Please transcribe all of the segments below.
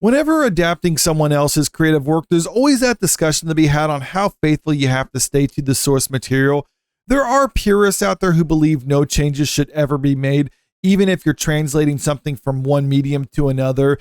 Whenever adapting someone else's creative work, there's always that discussion to be had on how faithful you have to stay to the source material. There are purists out there who believe no changes should ever be made, even if you're translating something from one medium to another.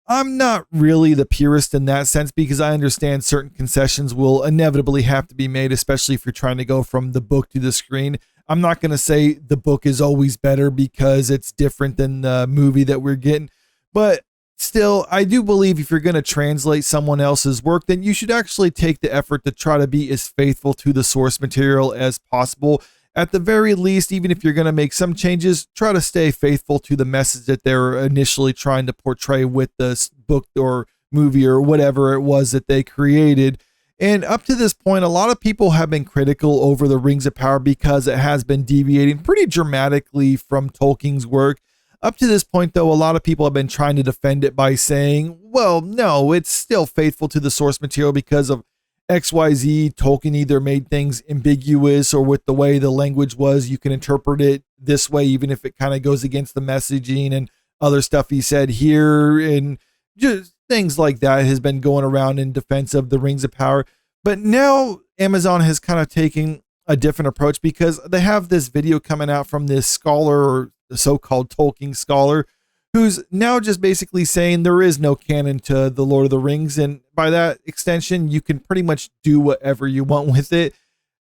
I'm not really the purist in that sense because I understand certain concessions will inevitably have to be made, especially if you're trying to go from the book to the screen. I'm not going to say the book is always better because it's different than the movie that we're getting, but still, I do believe if you're going to translate someone else's work, then you should actually take the effort to try to be as faithful to the source material as possible. At the very least, even if you're going to make some changes, try to stay faithful to the message that they're initially trying to portray with this book or movie or whatever it was that they created. And up to this point, a lot of people have been critical over the Rings of Power because it has been deviating pretty dramatically from Tolkien's work. Up to this point, though, a lot of people have been trying to defend it by saying, well, no, it's still faithful to the source material because of XYZ. Tolkien either made things ambiguous or with the way the language was, you can interpret it this way, even if it kind of goes against the messaging and other stuff he said here. And just things like that has been going around in defense of the Rings of Power. But now Amazon has kind of taken a different approach because they have this video coming out from this scholar or the so-called Tolkien scholar, who's now just basically saying there is no canon to the Lord of the Rings. And by that extension, you can pretty much do whatever you want with it.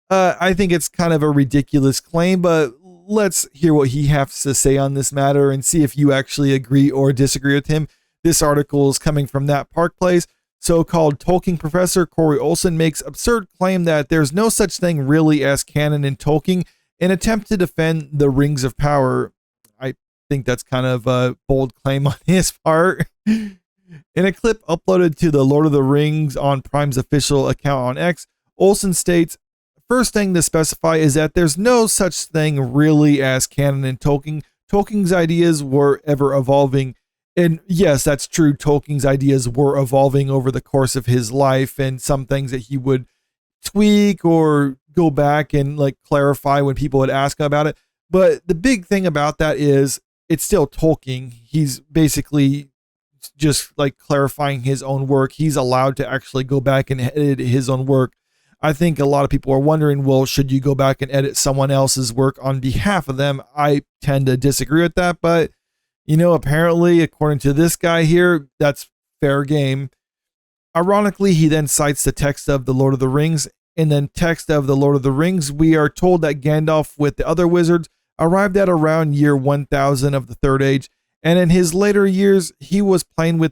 I think it's kind of a ridiculous claim, but let's hear what he has to say on this matter and see if you actually agree or disagree with him. This article is coming from That Park Place. So-called Tolkien professor Corey Olsen makes absurd claim that there's no such thing really as canon in Tolkien in attempt to defend the Rings of Power. I think that's kind of a bold claim on his part. In a clip uploaded to the Lord of the Rings on Prime's official account on X, Olsen states, first thing to specify is that there's no such thing really as canon in Tolkien. Tolkien's ideas were ever evolving. And yes, that's true. Tolkien's ideas were evolving over the course of his life, and some things that he would tweak or go back and like clarify when people would ask about it. But the big thing about that is it's still Tolkien. He's basically just like clarifying his own work. He's allowed to actually go back and edit his own work. I think a lot of people are wondering, well, should you go back and edit someone else's work on behalf of them? I tend to disagree with that, but apparently, according to this guy here, that's fair game. Ironically, he then cites the text of the Lord of the Rings. In the text of the Lord of the Rings, we are told that Gandalf with the other wizards arrived at around year 1000 of the Third Age, and in his later years, he was playing with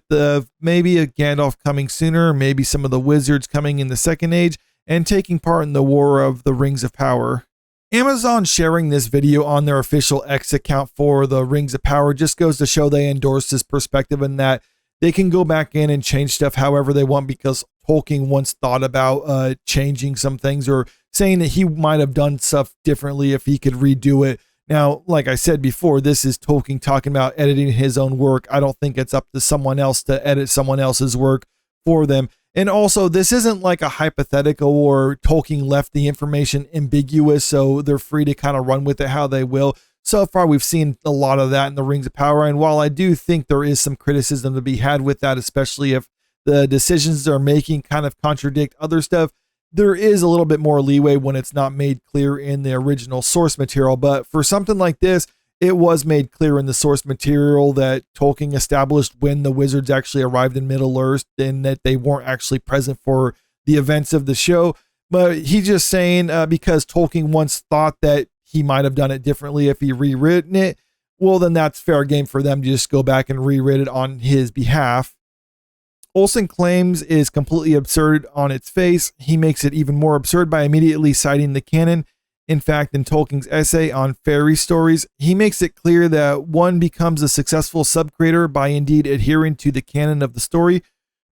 maybe a Gandalf coming sooner, maybe some of the wizards coming in the Second Age, and taking part in the War of the Rings of Power. Amazon sharing this video on their official X account for the Rings of Power just goes to show they endorse this perspective and that they can go back in and change stuff however they want because Tolkien once thought about changing some things or saying that he might have done stuff differently if he could redo it. Now, like I said before, this is Tolkien talking about editing his own work. I don't think it's up to someone else to edit someone else's work for them. And also, this isn't like a hypothetical or Tolkien left the information ambiguous, so they're free to kind of run with it how they will. So far, we've seen a lot of that in the Rings of Power. And while I do think there is some criticism to be had with that, especially if the decisions they're making kind of contradict other stuff, there is a little bit more leeway when it's not made clear in the original source material. But for something like this, it was made clear in the source material that Tolkien established when the wizards actually arrived in Middle-earth and that they weren't actually present for the events of the show. But he's just saying because Tolkien once thought that he might have done it differently if he rewritten it, well, then that's fair game for them to just go back and rewrite it on his behalf. Olsen claims is completely absurd on its face. He makes it even more absurd by immediately citing the canon. In fact, in Tolkien's essay on fairy stories, he makes it clear that one becomes a successful sub-creator by indeed adhering to the canon of the story.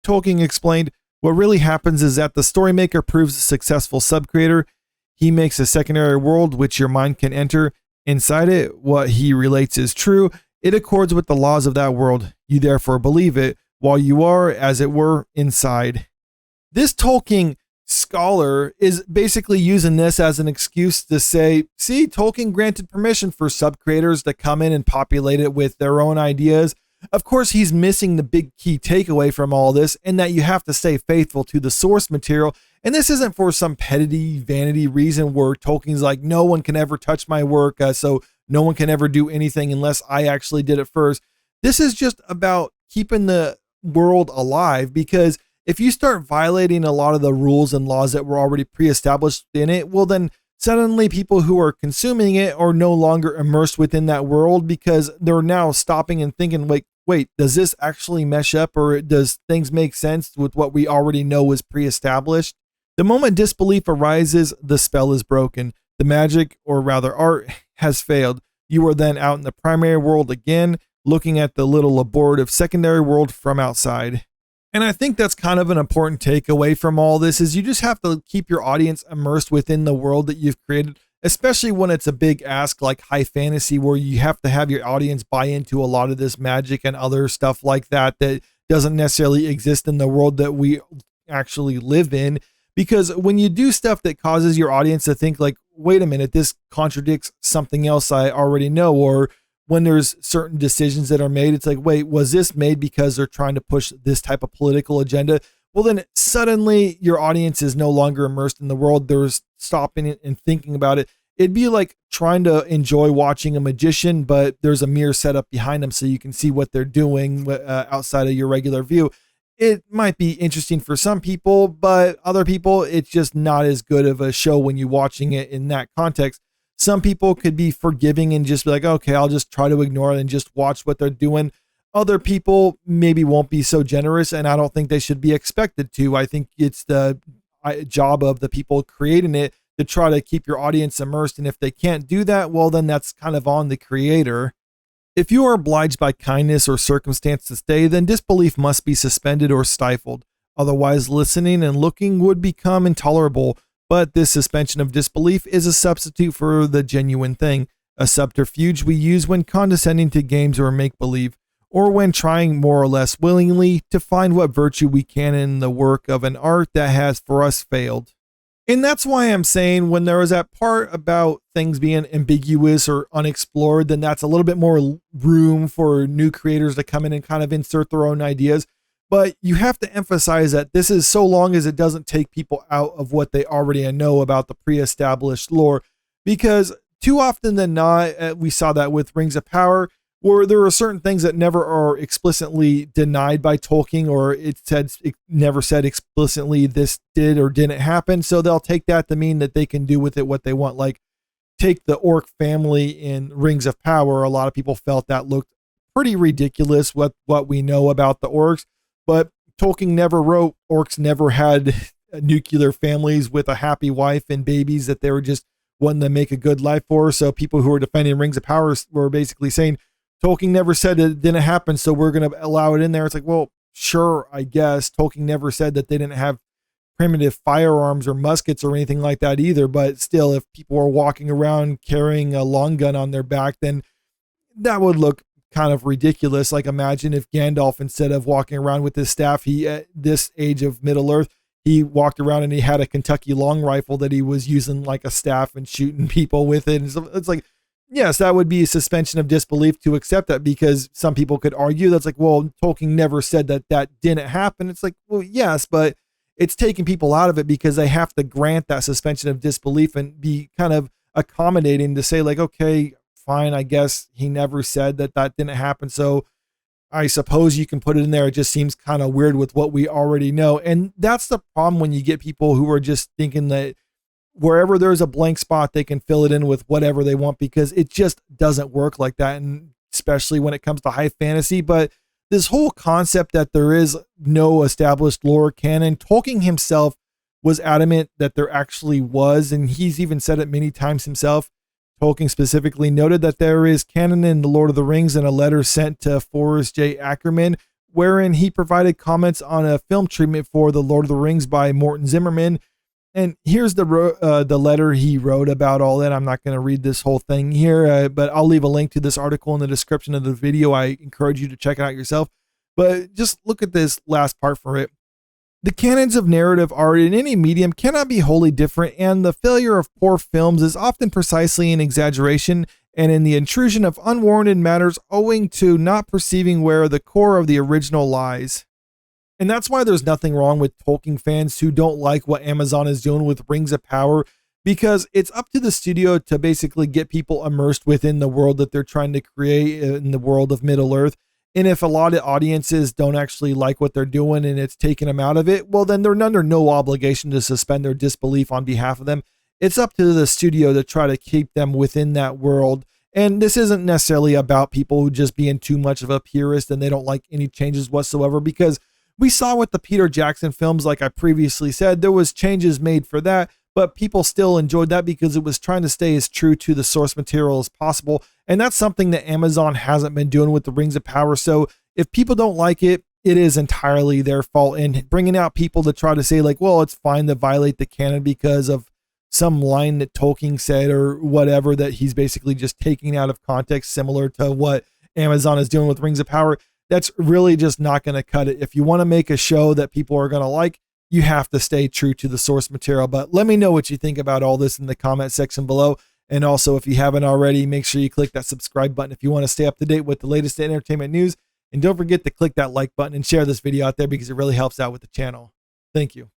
Tolkien explained, what really happens is that the storymaker proves a successful sub-creator. He makes a secondary world which your mind can enter. Inside it, what he relates is true. It accords with the laws of that world. You therefore believe it, while you are, as it were, inside. This Tolkien scholar is basically using this as an excuse to say, see, Tolkien granted permission for sub-creators to come in and populate it with their own ideas. Of course, he's missing the big key takeaway from all this, and that you have to stay faithful to the source material. And this isn't for some petty vanity reason where Tolkien's like, no one can ever touch my work, so no one can ever do anything unless I actually did it first. This is just about keeping the world alive, because if you start violating a lot of the rules and laws that were already pre-established in it, well, then suddenly people who are consuming it are no longer immersed within that world, because they're now stopping and thinking, wait, does this actually mesh up, or does things make sense with what we already know was pre-established? The moment disbelief arises, the spell is broken. The magic, or rather art, has failed. You are then out in the primary world again, looking at the little abortive secondary world from outside. And I think that's kind of an important takeaway from all this, is you just have to keep your audience immersed within the world that you've created, especially when it's a big ask like high fantasy, where you have to have your audience buy into a lot of this magic and other stuff like that doesn't necessarily exist in the world that we actually live in. Because when you do stuff that causes your audience to think like, wait a minute, this contradicts something else I already know, or when there's certain decisions that are made, it's like, wait, was this made because they're trying to push this type of political agenda? Well, then suddenly your audience is no longer immersed in the world. They're stopping it and thinking about it. It'd be like trying to enjoy watching a magician, but there's a mirror set up behind them so you can see what they're doing outside of your regular view. It might be interesting for some people, but other people, it's just not as good of a show when you're watching it in that context. Some people could be forgiving and just be like, okay, I'll just try to ignore it and just watch what they're doing. Other people maybe won't be so generous, and I don't think they should be expected to. I think it's the job of the people creating it to try to keep your audience immersed. And if they can't do that, well, then that's kind of on the creator. If you are obliged by kindness or circumstance to stay, then disbelief must be suspended or stifled. Otherwise, listening and looking would become intolerable. But this suspension of disbelief is a substitute for the genuine thing, a subterfuge we use when condescending to games or make-believe, or when trying more or less willingly to find what virtue we can in the work of an art that has for us failed. And that's why I'm saying when there was that part about things being ambiguous or unexplored, then that's a little bit more room for new creators to come in and kind of insert their own ideas. But you have to emphasize that this is so long as it doesn't take people out of what they already know about the pre-established lore. Because too often than not, we saw that with Rings of Power, where there are certain things that never are explicitly denied by Tolkien, or it never said explicitly this did or didn't happen. So they'll take that to mean that they can do with it what they want. Like take the orc family in Rings of Power. A lot of people felt that looked pretty ridiculous, what we know about the orcs. But Tolkien never wrote orcs never had nuclear families with a happy wife and babies that they were just wanting to make a good life for. So people who were defending Rings of Power were basically saying, Tolkien never said it didn't happen, so we're going to allow it in there. It's like, well, sure, I guess. Tolkien never said that they didn't have primitive firearms or muskets or anything like that either. But still, if people are walking around carrying a long gun on their back, then that would look kind of ridiculous. Like imagine if Gandalf, instead of walking around with his staff, he at this age of Middle Earth, he walked around and he had a Kentucky long rifle that he was using like a staff and shooting people with it. And so it's like, yes, that would be a suspension of disbelief to accept that, because some people could argue that's like, well, Tolkien never said that that didn't happen. It's like, well, yes, but it's taking people out of it because they have to grant that suspension of disbelief and be kind of accommodating to say like, okay, fine, I guess he never said that that didn't happen. So I suppose you can put it in there. It just seems kind of weird with what we already know. And that's the problem when you get people who are just thinking that wherever there's a blank spot, they can fill it in with whatever they want, because it just doesn't work like that. And especially when it comes to high fantasy. But this whole concept that there is no established lore canon, Tolkien himself was adamant that there actually was. And he's even said it many times himself. Tolkien specifically noted that there is canon in The Lord of the Rings in a letter sent to Forrest J. Ackerman, wherein he provided comments on a film treatment for The Lord of the Rings by Morton Zimmerman. And here's the letter he wrote about all that. I'm not going to read this whole thing here, but I'll leave a link to this article in the description of the video. I encourage you to check it out yourself. But just look at this last part for it. The canons of narrative art in any medium cannot be wholly different, and the failure of poor films is often precisely an exaggeration and in the intrusion of unwarranted matters owing to not perceiving where the core of the original lies. And that's why there's nothing wrong with Tolkien fans who don't like what Amazon is doing with Rings of Power, because it's up to the studio to basically get people immersed within the world that they're trying to create in the world of Middle-earth. And if a lot of audiences don't actually like what they're doing and it's taking them out of it, well, then they're under no obligation to suspend their disbelief on behalf of them. It's up to the studio to try to keep them within that world. And this isn't necessarily about people who just being too much of a purist and they don't like any changes whatsoever, because we saw with the Peter Jackson films, like I previously said, there was changes made for that, but people still enjoyed that because it was trying to stay as true to the source material as possible. And that's something that Amazon hasn't been doing with the Rings of Power. So if people don't like it, it is entirely their fault. And bringing out people to try to say like, well, it's fine to violate the canon because of some line that Tolkien said or whatever, that he's basically just taking out of context, similar to what Amazon is doing with Rings of Power. That's really just not going to cut it. If you want to make a show that people are going to like, you have to stay true to the source material. But let me know what you think about all this in the comment section below. And also, if you haven't already, make sure you click that subscribe button if you want to stay up to date with the latest entertainment news. And don't forget to click that like button and share this video out there because it really helps out with the channel. Thank you.